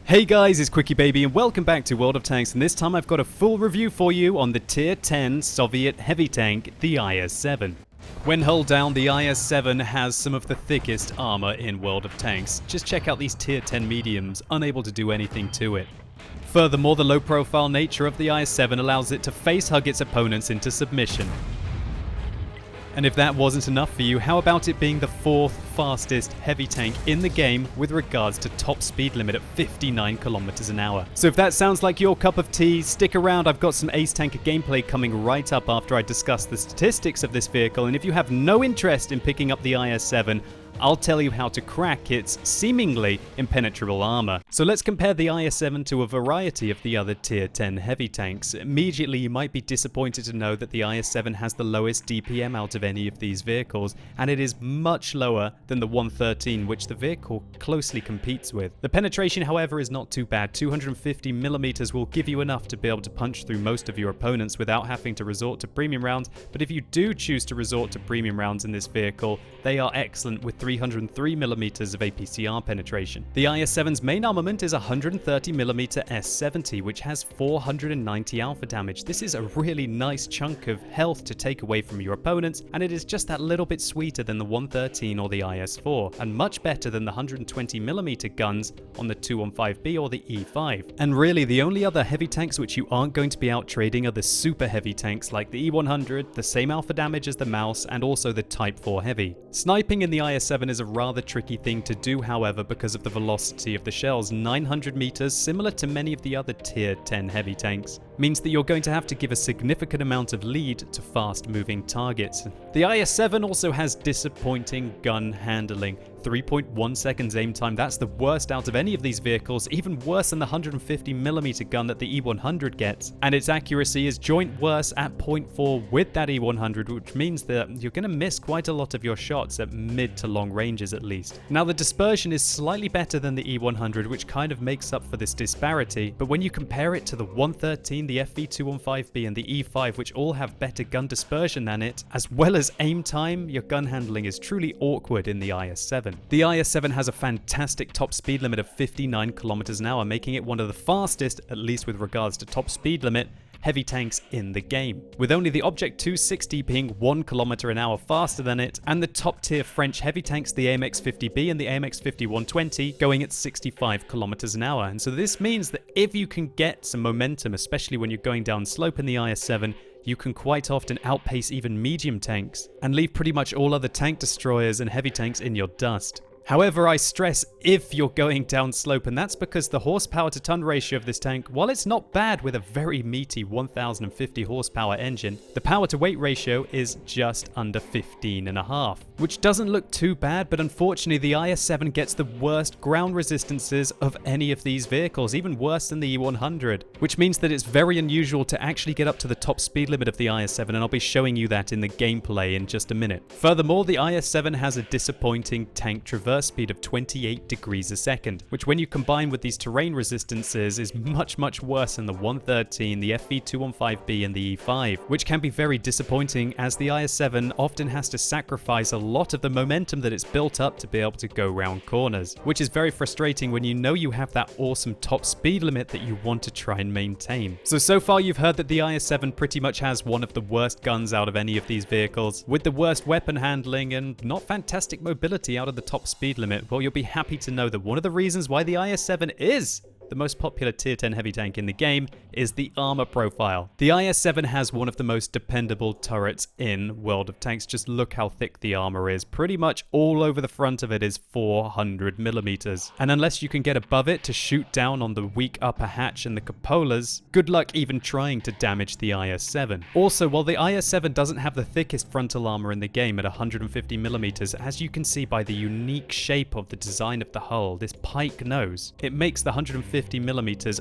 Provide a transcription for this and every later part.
Hey guys, it's QuickyBaby and welcome back to World of Tanks, and this time I've got a full review for you on the Tier 10 Soviet heavy tank, the IS-7. When hulled down, the IS-7 has some of the thickest armor in World of Tanks. Just check out these Tier 10 mediums, unable to do anything to it. Furthermore, the low-profile nature of the IS-7 allows it to face-hug its opponents into submission. And if that wasn't enough for you, how about it being the 4th fastest heavy tank in the game with regards to top speed limit at 59 kilometers an hour. So if that sounds like your cup of tea, stick around. I've got some Ace Tanker gameplay coming right up after I discuss the statistics of this vehicle, and if you have no interest in picking up the IS-7, I'll tell you how to crack its seemingly impenetrable armor. So let's compare the IS-7 to a variety of the other Tier 10 heavy tanks. Immediately you might be disappointed to know that the IS-7 has the lowest DPM out of any of these vehicles, and it is much lower than the 113 which the vehicle closely competes with. The penetration, however, is not too bad. 250mm will give you enough to be able to punch through most of your opponents without having to resort to premium rounds, but if you do choose to resort to premium rounds in this vehicle, they are excellent with 303mm of APCR penetration. The IS-7's main armament is 130mm S70, which has 490 alpha damage. This is a really nice chunk of health to take away from your opponents, and it is just that little bit sweeter than the 113 or the IS-4, and much better than the 120mm guns on the 215B or the E5. And really, the only other heavy tanks which you aren't going to be out trading are the super heavy tanks like the E100, the same alpha damage as the Mouse, and also the Type 4 Heavy. Sniping in the IS-7 is a rather tricky thing to do, however, because of the velocity of the shells. 900 meters, similar to many of the other Tier 10 heavy tanks, means that you're going to have to give a significant amount of lead to fast-moving targets. The IS-7 also has disappointing gun handling. 3.1 seconds aim time, that's the worst out of any of these vehicles, even worse than the 150mm gun that the E100 gets. And its accuracy is joint worse at 0.4 with that E100, which means that you're going to miss quite a lot of your shots at mid to long ranges at least. Now the dispersion is slightly better than the E100, which kind of makes up for this disparity, but when you compare it to the 113, the FV215B and the E5, which all have better gun dispersion than it, as well as aim time, your gun handling is truly awkward in the IS-7. The IS-7 has a fantastic top speed limit of 59 kilometers an hour, making it one of the fastest, at least with regards to top speed limit, heavy tanks in the game, with only the Object 260 being 1 kilometer an hour faster than it, and the top tier French heavy tanks, the AMX-50B and the AMX-50-120, going at 65 kilometers an hour. And so this means that if you can get some momentum, especially when you're going down slope in the IS-7, you can quite often outpace even medium tanks and leave pretty much all other tank destroyers and heavy tanks in your dust. However, I stress if you're going down slope, and that's because the horsepower to ton ratio of this tank, while it's not bad with a very meaty 1050 horsepower engine, the power to weight ratio is just under 15.5, which doesn't look too bad, but unfortunately the IS-7 gets the worst ground resistances of any of these vehicles, even worse than the E100, which means that it's very unusual to actually get up to the top speed limit of the IS-7, and I'll be showing you that in the gameplay in just a minute. Furthermore, the IS-7 has a disappointing tank traverse speed of 28 degrees a second, which when you combine with these terrain resistances is much worse than the 113, the FV215B and the E5, which can be very disappointing as the IS-7 often has to sacrifice a lot of the momentum that it's built up to be able to go round corners, which is very frustrating when you know you have that awesome top speed limit that you want to try and maintain. So far you've heard that the IS-7 pretty much has one of the worst guns out of any of these vehicles, with the worst weapon handling and not fantastic mobility out of the top speed limit. Well, you'll be happy to know that one of the reasons why the IS-7 is the most popular Tier 10 heavy tank in the game is the armor profile. The IS-7 has one of the most dependable turrets in World of Tanks. Just look how thick the armor is. Pretty much all over the front of it is 400mm. And unless you can get above it to shoot down on the weak upper hatch and the cupolas, good luck even trying to damage the IS-7. Also, while the IS-7 doesn't have the thickest frontal armor in the game at 150mm, as you can see by the unique shape of the design of the hull, this pike nose, it makes the 150mm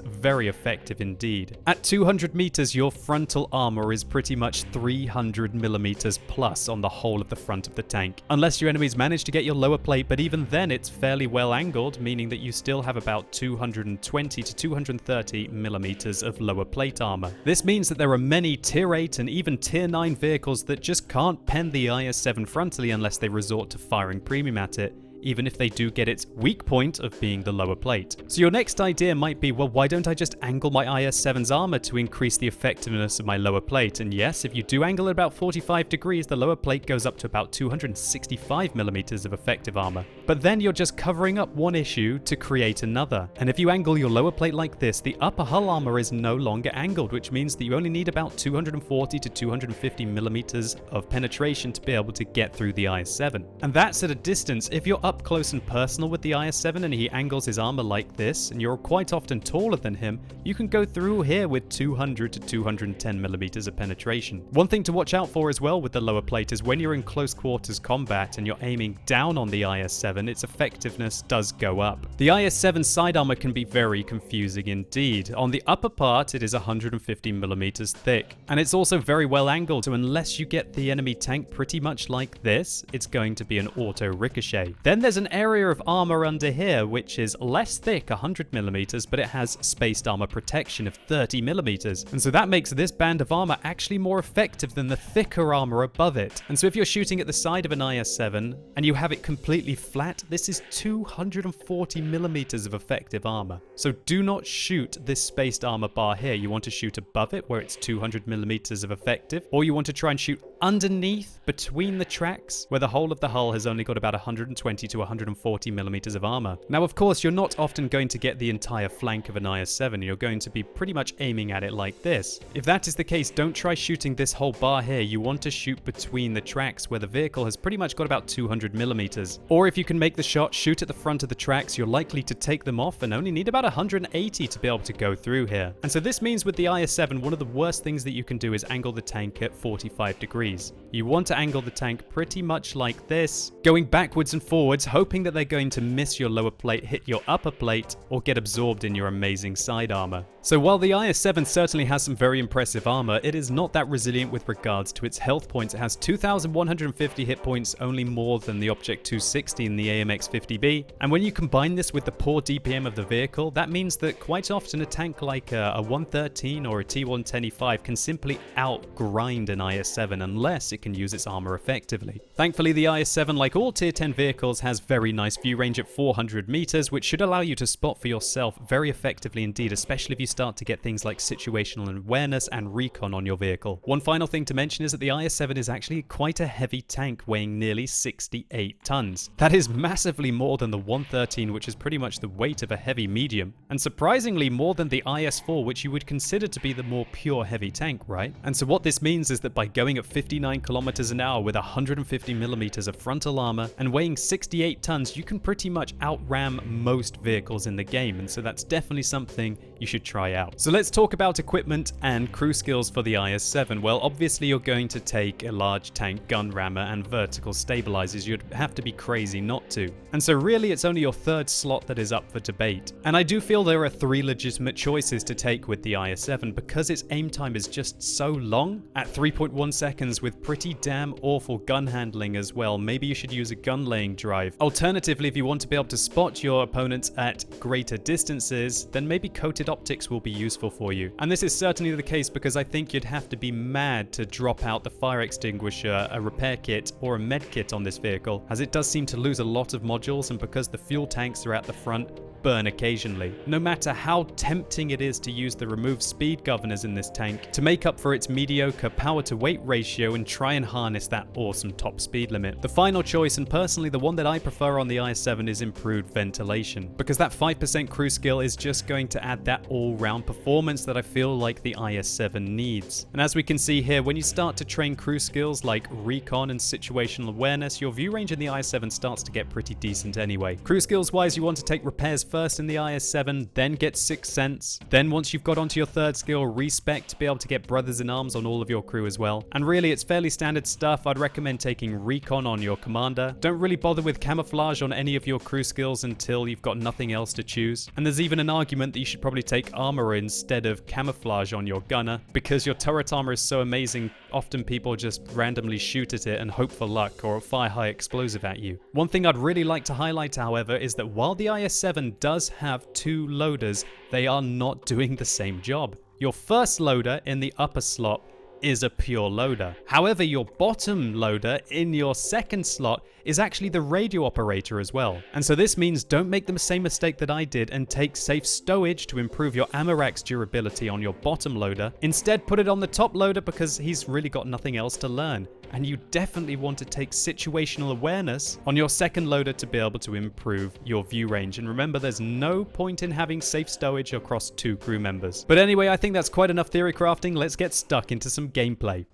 very effective indeed. At 200 meters, your frontal armor is pretty much 300mm plus on the whole of the front of the tank, unless your enemies manage to get your lower plate, but even then it's fairly well angled, meaning that you still have about 220 to 230mm of lower plate armor. This means that there are many Tier 8 and even Tier 9 vehicles that just can't pen the IS-7 frontally unless they resort to firing premium at it, even if they do get its weak point of being the lower plate. So your next idea might be, well, why don't I just angle my IS-7's armor to increase the effectiveness of my lower plate? And yes, if you do angle at about 45 degrees, the lower plate goes up to about 265 millimeters of effective armor. But then you're just covering up one issue to create another. And if you angle your lower plate like this, the upper hull armor is no longer angled, which means that you only need about 240 to 250 millimeters of penetration to be able to get through the IS-7. And that's at a distance. If you're up close and personal with the IS-7 and he angles his armor like this, and you're quite often taller than him, you can go through here with 200 to 210 millimeters of penetration. One thing to watch out for as well with the lower plate is when you're in close quarters combat and you're aiming down on the IS-7, its effectiveness does go up. The IS-7 side armor can be very confusing indeed. On the upper part, it is 150 millimeters thick, and it's also very well angled, so unless you get the enemy tank pretty much like this, it's going to be an auto ricochet. Then there's an area of armor under here which is less thick, 100 millimeters, but it has spaced armor protection of 30 millimeters, and so that makes this band of armor actually more effective than the thicker armor above it. And so if you're shooting at the side of an IS-7 and you have it completely flat, this is 240 millimeters of effective armor. So do not shoot this spaced armor bar here. You want to shoot above it where it's 200 millimeters of effective, or you want to try and shoot underneath between the tracks where the whole of the hull has only got about 120 to 140 millimeters of armor. Now, of course, you're not often going to get the entire flank of an IS-7. You're going to be pretty much aiming at it like this. If that is the case, don't try shooting this whole bar here. You want to shoot between the tracks where the vehicle has pretty much got about 200 millimeters. Or if you can make the shot, shoot at the front of the tracks. You're likely to take them off and only need about 180 to be able to go through here. And so this means with the IS-7, one of the worst things that you can do is angle the tank at 45 degrees. You want to angle the tank pretty much like this, going backwards and forwards, hoping that they're going to miss your lower plate, hit your upper plate, or get absorbed in your amazing side armor. So while the IS-7 certainly has some very impressive armor, it is not that resilient with regards to its health points. It has 2,150 hit points, only more than the Object 260 in the AMX-50B. And when you combine this with the poor DPM of the vehicle, that means that quite often a tank like a 113 or a T110E5 can simply outgrind an IS-7 unless it can use its armor effectively. Thankfully, the IS-7, like all Tier 10 vehicles, has very nice view range at 400 meters, which should allow you to spot for yourself very effectively indeed, especially if you start to get things like situational awareness and recon on your vehicle. One final thing to mention is that the IS-7 is actually quite a heavy tank, weighing nearly 68 tons. That is massively more than the 113, which is pretty much the weight of a heavy medium, and surprisingly more than the IS-4, which you would consider to be the more pure heavy tank, right? And so what this means is that by going at 59 kilometers an hour with 150 millimeters of frontal armor and weighing 68 tons, you can pretty much outram most vehicles in the game, and so that's definitely something you should try out. So let's talk about equipment and crew skills for the IS-7. Well, obviously you're going to take a large tank gun rammer and vertical stabilizers. You'd have to be crazy not to. And so really it's only your third slot that is up for debate. And I do feel there are 3 legitimate choices to take with the IS-7 because its aim time is just so long, at 3.1 seconds, with pretty damn awful gun handling as well. Maybe you should use a gun laying drive. Alternatively, if you want to be able to spot your opponents at greater distances, then maybe coated optics will be useful for you. And this is certainly the case because I think you'd have to be mad to drop out the fire extinguisher, a repair kit, or a med kit on this vehicle, as it does seem to lose a lot of modules, and because the fuel tanks are at the front, burn occasionally. No matter how tempting it is to use the removed speed governors in this tank to make up for its mediocre power to weight ratio and try and harness that awesome top speed limit. The final choice, and personally the one that I prefer on the IS-7, is improved ventilation, because that 5% crew skill is just going to add that all-round performance that I feel like the IS-7 needs. And as we can see here, when you start to train crew skills like recon and situational awareness, your view range in the IS-7 starts to get pretty decent anyway. Crew skills wise, you want to take repairs first in the IS-7, then get Sixth Sense. Then once you've got onto your third skill, respect, to be able to get brothers in arms on all of your crew as well. And really it's fairly standard stuff. I'd recommend taking recon on your commander. Don't really bother with camouflage on any of your crew skills until you've got nothing else to choose. And there's even an argument that you should probably take armor instead of camouflage on your gunner, because your turret armor is so amazing, often people just randomly shoot at it and hope for luck or fire high explosive at you. One thing I'd really like to highlight, however, is that while the IS-7 does have 2 loaders, they are not doing the same job. Your first loader in the upper slot is a pure loader. However, your bottom loader in your second slot is actually the radio operator as well. And so this means don't make the same mistake that I did and take safe stowage to improve your ammo rack's durability on your bottom loader. Instead, put it on the top loader because he's really got nothing else to learn. And you definitely want to take situational awareness on your second loader to be able to improve your view range. And remember, there's no point in having safe stowage across 2 crew members. But anyway, I think that's quite enough theory crafting. Let's get stuck into some gameplay.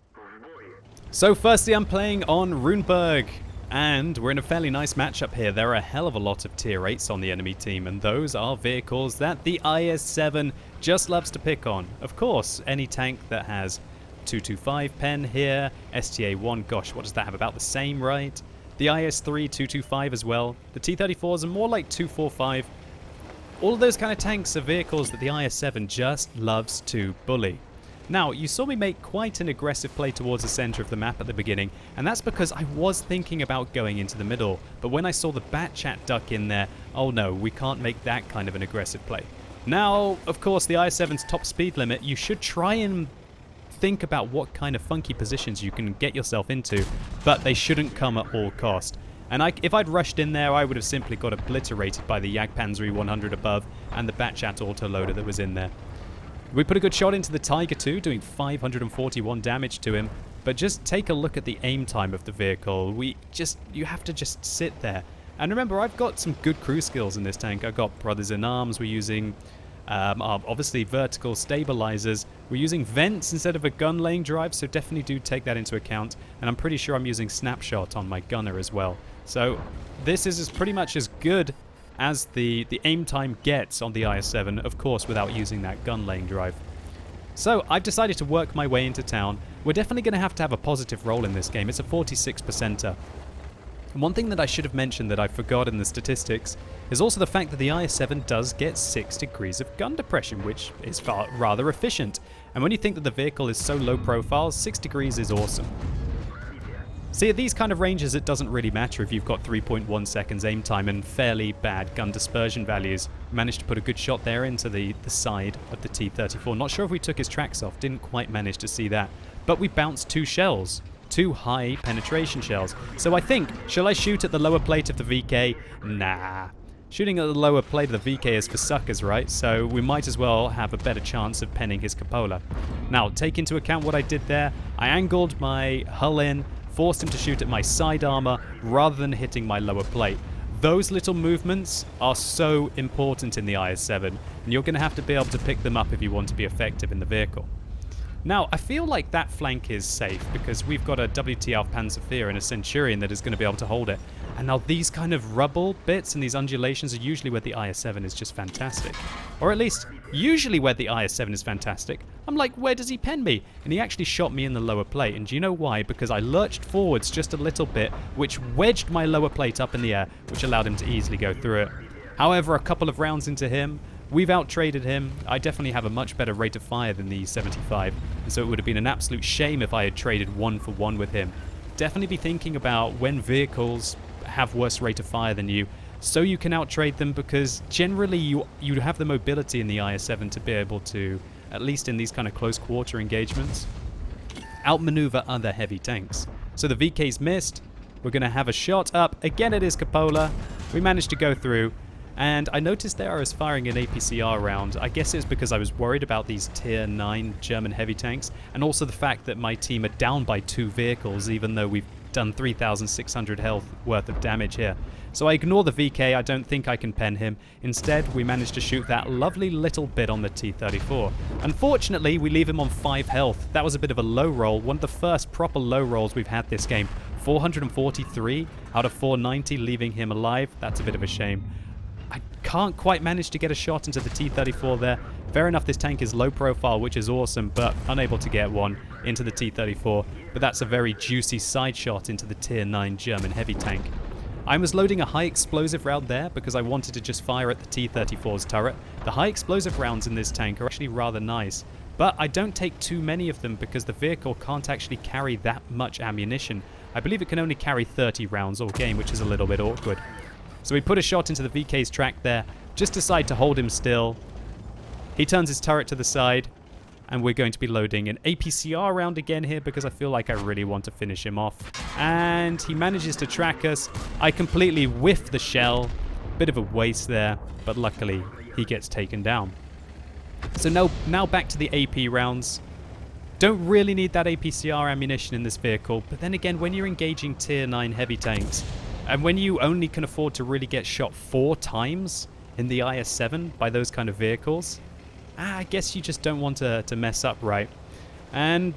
So firstly, I'm playing on Ruinberg. And we're in a fairly nice matchup here. There are a hell of a lot of tier 8s on the enemy team, and those are vehicles that the IS-7 just loves to pick on. Of course, any tank that has 225 pen here, STA-1, gosh, what does that have? About the same, right? The IS-3, 225 as well. The T-34s are more like 245. All of those kind of tanks are vehicles that the IS-7 just loves to bully. Now, you saw me make quite an aggressive play towards the center of the map at the beginning, and that's because I was thinking about going into the middle. But when I saw the Batchat duck in there, oh no, we can't make that kind of an aggressive play. Now, of course, the IS-7's top speed limit, you should try and think about what kind of funky positions you can get yourself into, but they shouldn't come at all cost. And if I'd rushed in there, I would have simply got obliterated by the Jagdpanzer 100 above and the Batchat autoloader that was in there. We put a good shot into the Tiger 2, doing 541 damage to him, but just take a look at the aim time of the vehicle. You have to just sit there. And remember, I've got some good crew skills in this tank. I've got brothers in arms. We're using, obviously, vertical stabilizers. We're using vents instead of a gun laying drive, so definitely do take that into account. And I'm pretty sure I'm using snapshot on my gunner as well. So this is pretty much as good as the aim time gets on the IS-7, of course, without using that gun laying drive. So I've decided to work my way into town. We're definitely going to have a positive roll in this game. It's a 46%er. And one thing that I should have mentioned that I forgot in the statistics is also the fact that the IS-7 does get 6 degrees of gun depression, which is rather efficient. And when you think that the vehicle is so low profile, 6 degrees is awesome. See, at these kind of ranges, it doesn't really matter if you've got 3.1 seconds aim time and fairly bad gun dispersion values. Managed to put a good shot there into the side of the T-34. Not sure if we took his tracks off, didn't quite manage to see that. But we bounced 2 shells. 2 high penetration shells. So I think, shall I shoot at the lower plate of the VK? Nah. Shooting at the lower plate of the VK is for suckers, right? So we might as well have a better chance of penning his cupola. Now, take into account what I did there. I angled my hull in, forced him to shoot at my side armor rather than hitting my lower plate. Those little movements are so important in the IS-7, and you're going to have to be able to pick them up if you want to be effective in the vehicle. Now, I feel like that flank is safe because we've got a WTF Panzerfahr and a Centurion that is going to be able to hold it. And now these kind of rubble bits and these undulations are usually where the IS-7 is just fantastic. Or at least, usually where the IS-7 is fantastic. I'm like, where does he pen me? And he actually shot me in the lower plate. And do you know why? Because I lurched forwards just a little bit, which wedged my lower plate up in the air, which allowed him to easily go through it. However, a couple of rounds into him, we've out-traded him. I definitely have a much better rate of fire than the 75, and so it would have been an absolute shame if I had traded 1 for 1 with him. Definitely be thinking about when vehicles have worse rate of fire than you, so you can out-trade them, because generally you have the mobility in the IS-7 to be able to, at least in these kind of close quarter engagements, outmaneuver other heavy tanks. So the VK's missed. We're going to have a shot up. Again, it is cupola. We managed to go through. And I noticed there I was firing an APCR round. I guess it's because I was worried about these tier 9 German heavy tanks, and also the fact that my team are down by 2 vehicles, even though we've done 3,600 health worth of damage here. So I ignore the VK, I don't think I can pen him. Instead, we managed to shoot that lovely little bit on the T-34. Unfortunately, we leave him on 5 health. That was a bit of a low roll, one of the first proper low rolls we've had this game. 443 out of 490, leaving him alive. That's a bit of a shame. I can't quite manage to get a shot into the T-34 there. Fair enough, this tank is low profile, which is awesome, but unable to get one into the T-34. But that's a very juicy side shot into the tier 9 German heavy tank. I was loading a high explosive round there because I wanted to just fire at the T-34's turret. The high explosive rounds in this tank are actually rather nice, but I don't take too many of them because the vehicle can't actually carry that much ammunition. I believe it can only carry 30 rounds all game, which is a little bit awkward. So we put a shot into the VK's track there, just decide to hold him still. He turns his turret to the side, And we're going to be loading an APCR round again here because I feel like I really want to finish him off. And he manages to track us. I completely whiff the shell. Bit of a waste there, but luckily he gets taken down. So now back to the AP rounds. Don't really need that APCR ammunition in this vehicle, but then again, when you're engaging tier 9 heavy tanks, and when you only can afford to really get shot 4 times in the IS-7 by those kind of vehicles, I guess you just don't want to mess up, right? And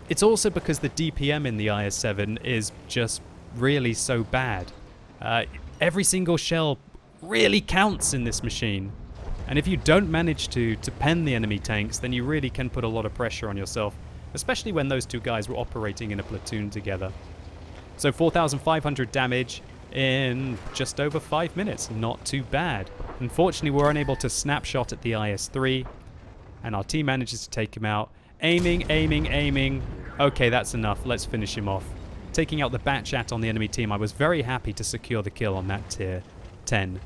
it's also because the DPM in the IS-7 is just really so bad. Every single shell really counts in this machine. And if you don't manage to pen the enemy tanks, then you really can put a lot of pressure on yourself, especially when those two guys were operating in a platoon together. So 4,500 damage in just over 5 minutes. Not too bad. Unfortunately, we're unable to snapshot at the IS-3, and our team manages to take him out. Aiming, aiming, aiming. Okay, that's enough. Let's finish him off. Taking out the Batchat on the enemy team, I was very happy to secure the kill on that tier 10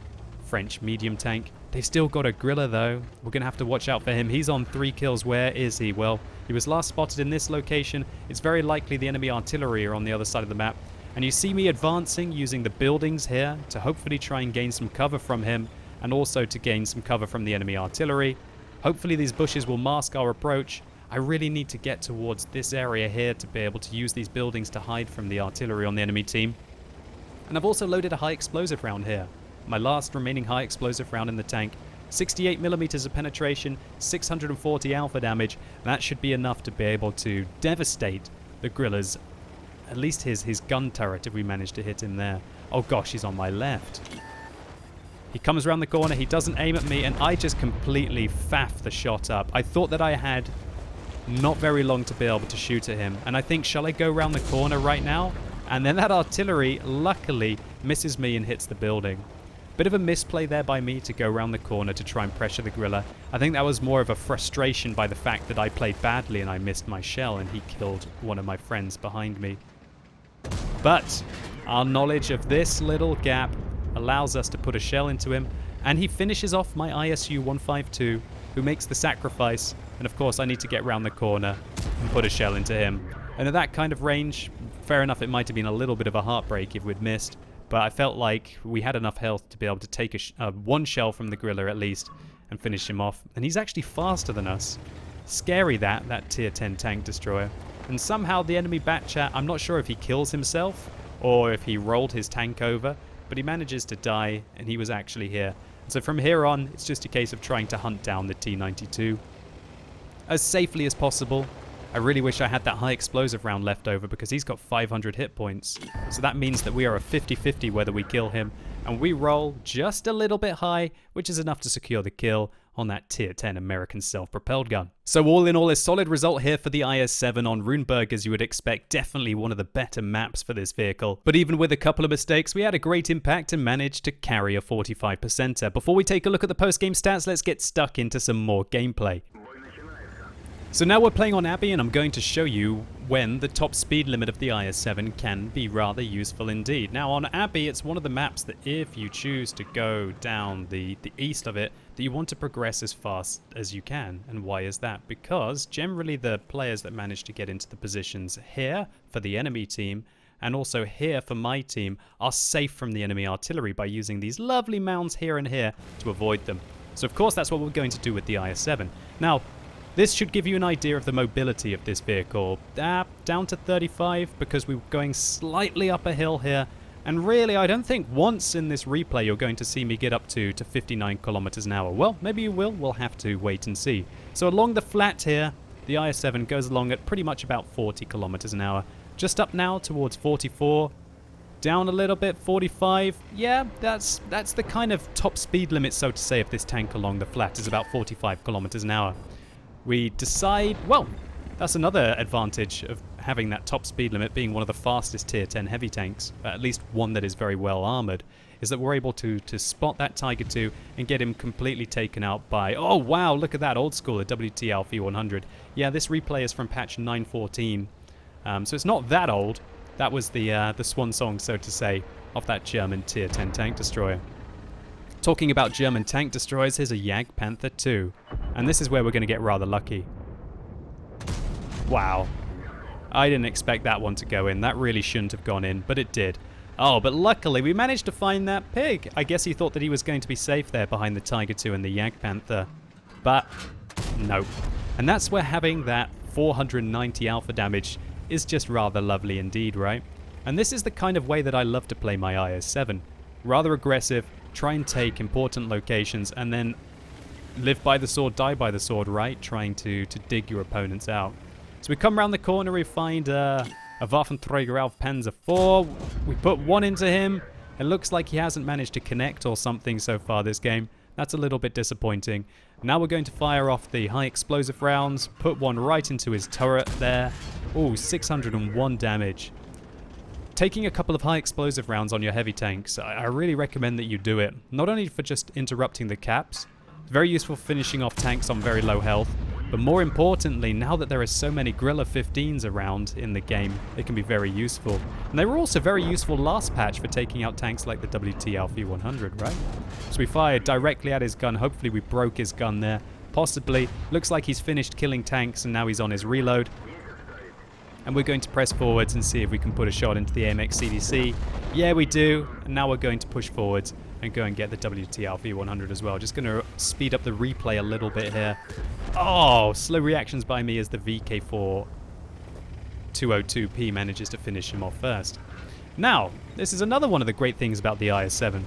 French medium tank. They've still got a Griller though. We're going to have to watch out for him. He's on 3 kills. Where is he? Well, he was last spotted in this location. It's very likely the enemy artillery are on the other side of the map. And you see me advancing using the buildings here to hopefully try and gain some cover from him, and also to gain some cover from the enemy artillery. Hopefully these bushes will mask our approach. I really need to get towards this area here to be able to use these buildings to hide from the artillery on the enemy team. And I've also loaded a high explosive round here. My last remaining high explosive round in the tank. 68mm of penetration, 640 alpha damage. That should be enough to be able to devastate the Griller's, at least his gun turret if we manage to hit him there. Oh gosh, he's on my left. He comes around the corner, he doesn't aim at me, and I just completely faff the shot up. I thought that I had not very long to be able to shoot at him, and I think, shall I go around the corner right now? And then that artillery luckily misses me and hits the building. Bit of a misplay there by me to go around the corner to try and pressure the Griller. I think that was more of a frustration by the fact that I played badly and I missed my shell and he killed one of my friends behind me. But our knowledge of this little gap allows us to put a shell into him, and he finishes off my ISU-152, who makes the sacrifice, and of course I need to get around the corner and put a shell into him. And at that kind of range, fair enough, it might have been a little bit of a heartbreak if we'd missed, but I felt like we had enough health to be able to take one shell from the Griller at least and finish him off. And he's actually faster than us. Scary that tier 10 tank destroyer. And somehow the enemy Batchat, I'm not sure if he kills himself or if he rolled his tank over, but he manages to die and he was actually here. So from here on, it's just a case of trying to hunt down the T-92 as safely as possible. I really wish I had that high explosive round left over because he's got 500 hit points. So that means that we are a 50-50 whether we kill him. And we roll just a little bit high, which is enough to secure the kill on that tier 10 American self-propelled gun. So all in all, a solid result here for the IS-7 on Ruinberg, as you would expect. Definitely one of the better maps for this vehicle. But even with a couple of mistakes, we had a great impact and managed to carry a 45%er. Before we take a look at the post-game stats, let's get stuck into some more gameplay. So now we're playing on Abbey, and I'm going to show you when the top speed limit of the IS-7 can be rather useful indeed. Now on Abbey, it's one of the maps that if you choose to go down the east of it, that you want to progress as fast as you can. And why is that? Because generally the players that manage to get into the positions here for the enemy team and also here for my team are safe from the enemy artillery by using these lovely mounds here and here to avoid them. So of course that's what we're going to do with the IS-7. Now, this should give you an idea of the mobility of this vehicle. Down to 35 because we're going slightly up a hill here. And really, I don't think once in this replay you're going to see me get up to 59 kilometers an hour. Well, maybe you will. We'll have to wait and see. So along the flat here, the IS-7 goes along at pretty much about 40 kilometers an hour. Just up now towards 44. Down a little bit, 45. Yeah, that's the kind of top speed limit, so to say, of this tank along the flat is about 45 kilometers an hour. We decide, well, that's another advantage of having that top speed limit, being one of the fastest tier 10 heavy tanks, at least one that is very well armored, is that we're able to spot that Tiger 2 and get him completely taken out by, oh wow, look at that, old school, a WT Alpha 100. Yeah, this replay is from patch 9.14, so it's not that old. That was the swan song, so to say, of that German tier 10 tank destroyer. Talking about German tank destroyers, here's a Jag Panther 2. And this is where we're going to get rather lucky. Wow. I didn't expect that one to go in. That really shouldn't have gone in, but it did. Oh, but luckily we managed to find that pig. I guess he thought that he was going to be safe there behind the Tiger II and the Jagdpanther. But no. And that's where having that 490 alpha damage is just rather lovely indeed, right? And this is the kind of way that I love to play my IS-7. Rather aggressive, try and take important locations, and then live by the sword, die by the sword, right? Trying to dig your opponents out. So we come around the corner, we find a Waffenträger auf Panzer IV. We put one into him. It looks like he hasn't managed to connect or something so far this game. That's a little bit disappointing. Now we're going to fire off the high explosive rounds, put one right into his turret there. Ooh, 601 damage. Taking a couple of high explosive rounds on your heavy tanks, I really recommend that you do it. Not only for just interrupting the caps, very useful for finishing off tanks on very low health, but more importantly, now that there are so many Guerrilla 15s around in the game, they can be very useful. And they were also very useful last patch for taking out tanks like the WT Alpha 100, right? So we fired directly at his gun. Hopefully we broke his gun there. Possibly. Looks like he's finished killing tanks and now he's on his reload. And we're going to press forwards and see if we can put a shot into the AMX CDC. Yeah, we do. And now we're going to push forwards and go and get the WT Alpha 100 as well. Just going to speed up the replay a little bit here. Oh, slow reactions by me as the VK4 202P manages to finish him off first. Now, this is another one of the great things about the IS-7.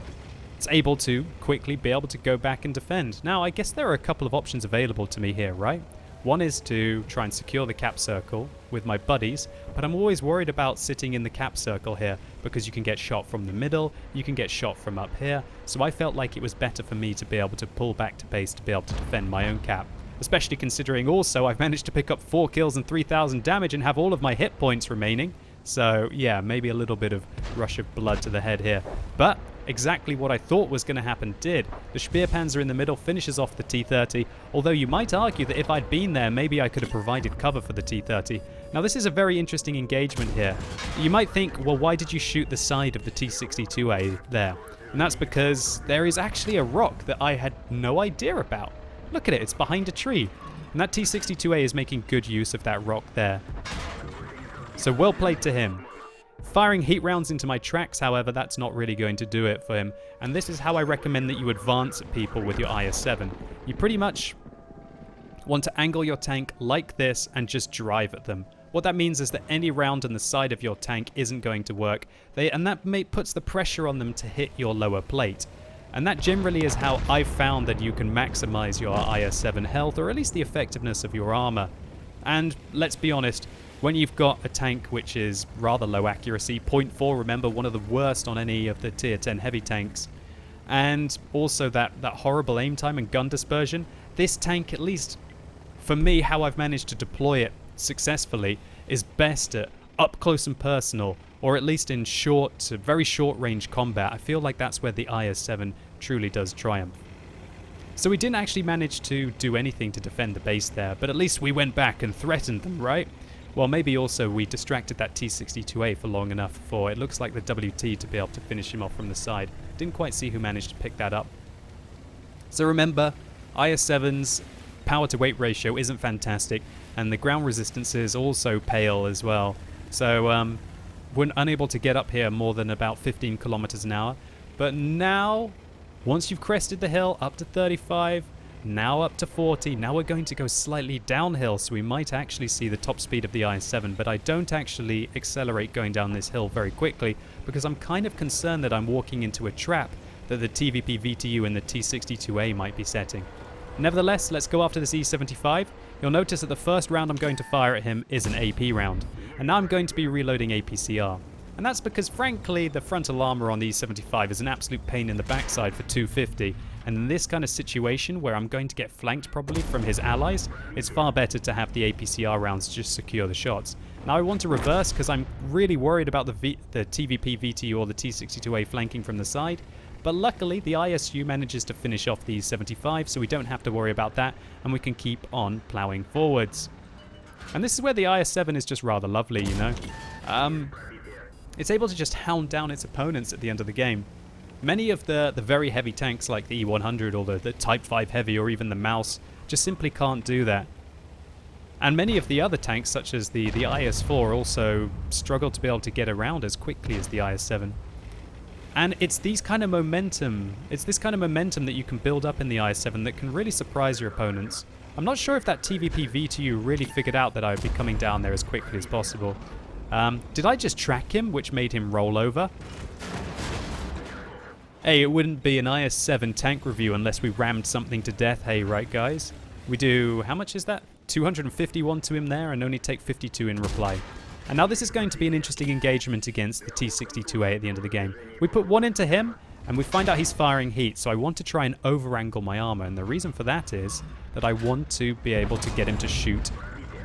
It's able to quickly be able to go back and defend. Now, I guess there are a couple of options available to me here, right? One is to try and secure the cap circle with my buddies, but I'm always worried about sitting in the cap circle here because you can get shot from the middle, you can get shot from up here, so I felt like it was better for me to be able to pull back to base to be able to defend my own cap. Especially considering also I've managed to pick up 4 kills and 3,000 damage and have all of my hit points remaining. So yeah, maybe a little bit of rush of blood to the head here. But exactly what I thought was going to happen did. The Speerpanzer in the middle finishes off the T-30, although you might argue that if I'd been there, maybe I could have provided cover for the T-30. Now this is a very interesting engagement here. You might think, well, why did you shoot the side of the T-62A there? And that's because there is actually a rock that I had no idea about. Look at it, it's behind a tree. And that T-62A is making good use of that rock there. So well played to him. Firing heat rounds into my tracks, however, that's not really going to do it for him. And this is how I recommend that you advance at people with your IS-7. You pretty much want to angle your tank like this and just drive at them. What that means is that any round on the side of your tank isn't going to work, and that puts the pressure on them to hit your lower plate. And that generally is how I've found that you can maximize your IS-7 health, or at least the effectiveness of your armor. And let's be honest, when you've got a tank which is rather low accuracy, 0.4, remember, one of the worst on any of the tier 10 heavy tanks, and also that horrible aim time and gun dispersion, this tank, at least for me, how I've managed to deploy it successfully, is best at up close and personal, or at least in very short range combat. I feel like that's where the IS-7 truly does triumph. So we didn't actually manage to do anything to defend the base there, but at least we went back and threatened them, right? Well, maybe also we distracted that T-62A for long enough for, it looks like, the WT to be able to finish him off from the side. Didn't quite see who managed to pick that up. So remember, IS-7's power to weight ratio isn't fantastic, and the ground resistance is also pale as well. So we're unable to get up here more than about 15 kilometers an hour. But now, once you've crested the hill up to 35, now up to 40, now we're going to go slightly downhill, so we might actually see the top speed of the IS-7, but I don't actually accelerate going down this hill very quickly because I'm kind of concerned that I'm walking into a trap that the TVP VTU and the T-62A might be setting. Nevertheless, let's go after this E-75. You'll notice that the first round I'm going to fire at him is an AP round, and now I'm going to be reloading APCR. And that's because, frankly, the frontal armor on the E-75 is an absolute pain in the backside for 250, and in this kind of situation where I'm going to get flanked probably from his allies, it's far better to have the APCR rounds just secure the shots. Now I want to reverse because I'm really worried about the TVP VTU or the T-62A flanking from the side, but luckily the ISU manages to finish off the E-75, so we don't have to worry about that, and we can keep on ploughing forwards. And this is where the IS-7 is just rather lovely, you know. It's able to just hound down its opponents at the end of the game. Many of the very heavy tanks like the E-100 or the Type 5 Heavy or even the Mouse just simply can't do that. And many of the other tanks, such as the IS-4, also struggle to be able to get around as quickly as the IS-7. And it's this kind of momentum that you can build up in the IS-7 that can really surprise your opponents. I'm not sure if that TVP V2U really figured out that I would be coming down there as quickly as possible. Did I just track him, which made him roll over? Hey, it wouldn't be an IS-7 tank review unless we rammed something to death, hey, right guys? We do, how much is that? 251 to him there and only take 52 in reply. And now this is going to be an interesting engagement against the T-62A at the end of the game. We put one into him, and we find out he's firing heat, so I want to try and over-angle my armor, and the reason for that is that I want to be able to get him to shoot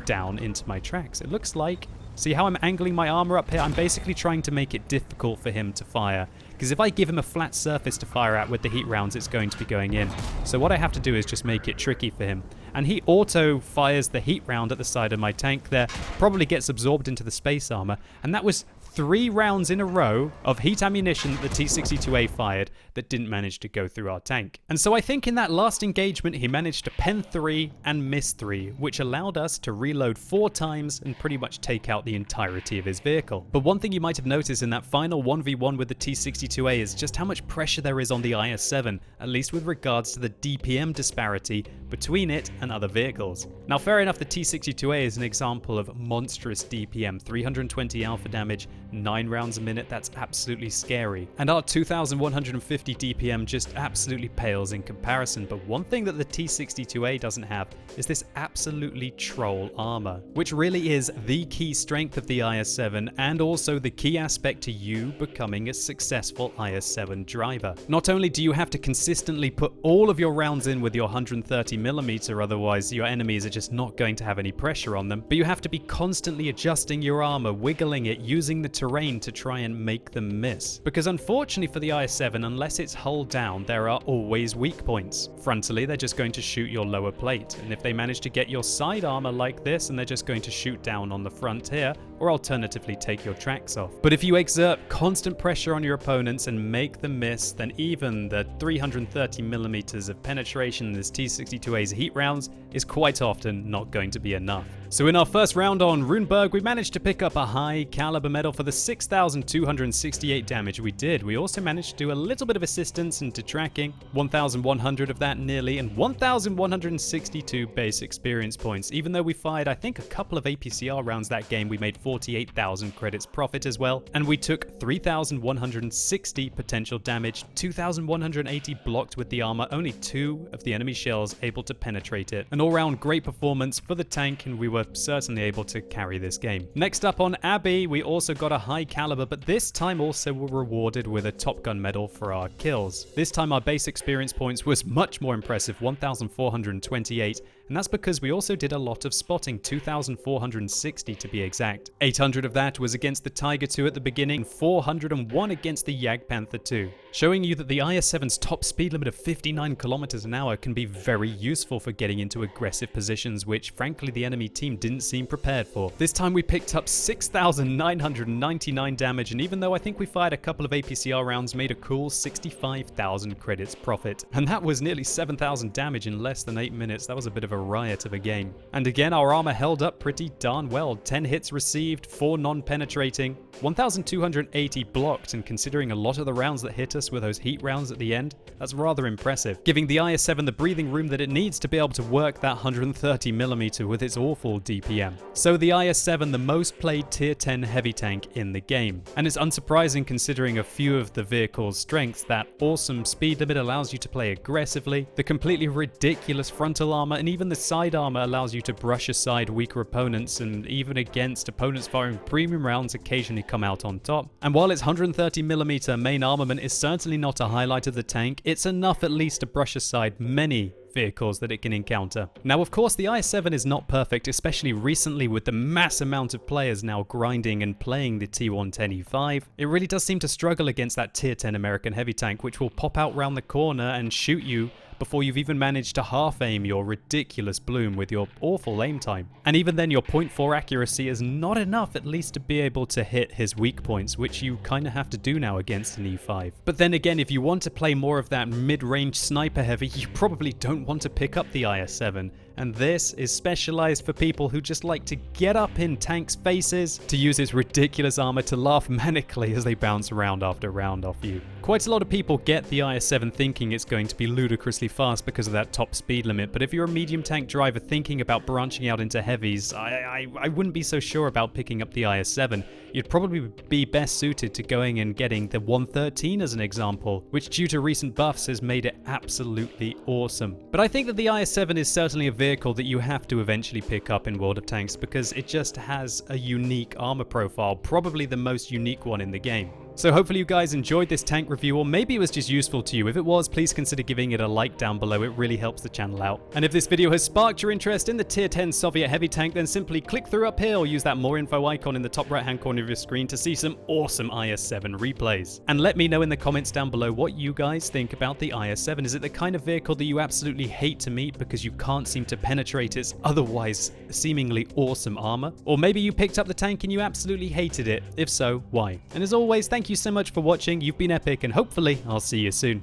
down into my tracks. It looks like, see how I'm angling my armor up here? I'm basically trying to make it difficult for him to fire, because if I give him a flat surface to fire at with the heat rounds, it's going to be going in. So what I have to do is just make it tricky for him. And he auto fires the heat round at the side of my tank there, probably gets absorbed into the space armor, and that was 3 rounds in a row of heat ammunition that the T-62A fired that didn't manage to go through our tank. And so I think in that last engagement he managed to pen 3 and miss 3, which allowed us to reload 4 times and pretty much take out the entirety of his vehicle. But one thing you might have noticed in that final 1v1 with the T-62A is just how much pressure there is on the IS-7, at least with regards to the DPM disparity between it and other vehicles. Now fair enough, the T-62A is an example of monstrous DPM, 320 alpha damage, 9 rounds a minute, that's absolutely scary. And our 2150 DPM just absolutely pales in comparison, but one thing that the T-62A doesn't have is this absolutely troll armor, which really is the key strength of the IS-7 and also the key aspect to you becoming a successful IS-7 driver. Not only do you have to consistently put all of your rounds in with your 130mm, otherwise your enemies are just not going to have any pressure on them, but you have to be constantly adjusting your armor, wiggling it, using the terrain to try and make them miss. Because unfortunately for the IS-7, unless it's hull down, there are always weak points. Frontally, they're just going to shoot your lower plate, and if they manage to get your side armor like this, and they're just going to shoot down on the front here, or alternatively take your tracks off. But if you exert constant pressure on your opponents and make them miss, then even the 330mm of penetration in this T-62A's heat rounds is quite often not going to be enough. So in our first round on Ruinberg, we managed to pick up a high caliber medal for the 6,268 damage we did. We also managed to do a little bit of assistance into tracking, 1,100 of that nearly, and 1,162 base experience points. Even though we fired, I think, a couple of APCR rounds that game, we made 48,000 credits profit as well, and we took 3,160 potential damage, 2,180 blocked with the armor, only 2 of the enemy shells able to penetrate it. An all-round great performance for the tank, and we were certainly able to carry this game. Next up on Abbey, we also got a high caliber, but this time also were rewarded with a Top Gun medal for our kills. This time our base experience points was much more impressive, 1,428, and that's because we also did a lot of spotting, 2,460 to be exact. 800 of that was against the Tiger II at the beginning, 401 against the Jagdpanther II, showing you that the IS-7's top speed limit of 59 kilometers an hour can be very useful for getting into aggressive positions, which frankly the enemy team didn't seem prepared for. This time we picked up 6,999 damage, and even though I think we fired a couple of APCR rounds, made a cool 65,000 credits profit. And that was nearly 7,000 damage in less than 8 minutes. That was a bit of a riot of a game. And again, our armor held up pretty darn well. 10 hits received, 4 non-penetrating, 1,280 blocked, and considering a lot of the rounds that hit us were those heat rounds at the end, that's rather impressive, giving the IS-7 the breathing room that it needs to be able to work that 130mm with its awful DPM. So the IS-7, the most played tier 10 heavy tank in the game. And it's unsurprising considering a few of the vehicle's strengths. That awesome speed limit allows you to play aggressively, the completely ridiculous frontal armor and even the side armor allows you to brush aside weaker opponents, and even against opponents firing premium rounds occasionally come out on top. And while its 130mm main armament is certainly not a highlight of the tank, it's enough at least to brush aside many vehicles that it can encounter. Now of course the IS-7 is not perfect, especially recently with the mass amount of players now grinding and playing the T110E5. It really does seem to struggle against that tier 10 American heavy tank, which will pop out round the corner and shoot you before you've even managed to half aim your ridiculous bloom with your awful aim time. And even then your 0.4 accuracy is not enough at least to be able to hit his weak points, which you kind of have to do now against an E5. But then again, if you want to play more of that mid-range sniper heavy, you probably don't want to pick up the IS-7. And this is specialized for people who just like to get up in tanks' faces, to use its ridiculous armor to laugh manically as they bounce round after round off you. Quite a lot of people get the IS-7 thinking it's going to be ludicrously fast because of that top speed limit, but if you're a medium tank driver thinking about branching out into heavies, I wouldn't be so sure about picking up the IS-7. You'd probably be best suited to going and getting the 113 as an example, which due to recent buffs has made it absolutely awesome. But I think that the IS-7 is certainly a vehicle that you have to eventually pick up in World of Tanks because it just has a unique armor profile, probably the most unique one in the game. So hopefully you guys enjoyed this tank review, or maybe it was just useful to you. If it was, please consider giving it a like down below. It really helps the channel out. And if this video has sparked your interest in the tier 10 Soviet heavy tank, then simply click through up here or use that more info icon in the top right hand corner of your screen to see some awesome IS-7 replays. And let me know in the comments down below what you guys think about the IS-7. Is it the kind of vehicle that you absolutely hate to meet because you can't seem to penetrate its otherwise seemingly awesome armor? Or maybe you picked up the tank and you absolutely hated it. If so, why? And as always, thank you so much for watching. You've been epic, and hopefully I'll see you soon.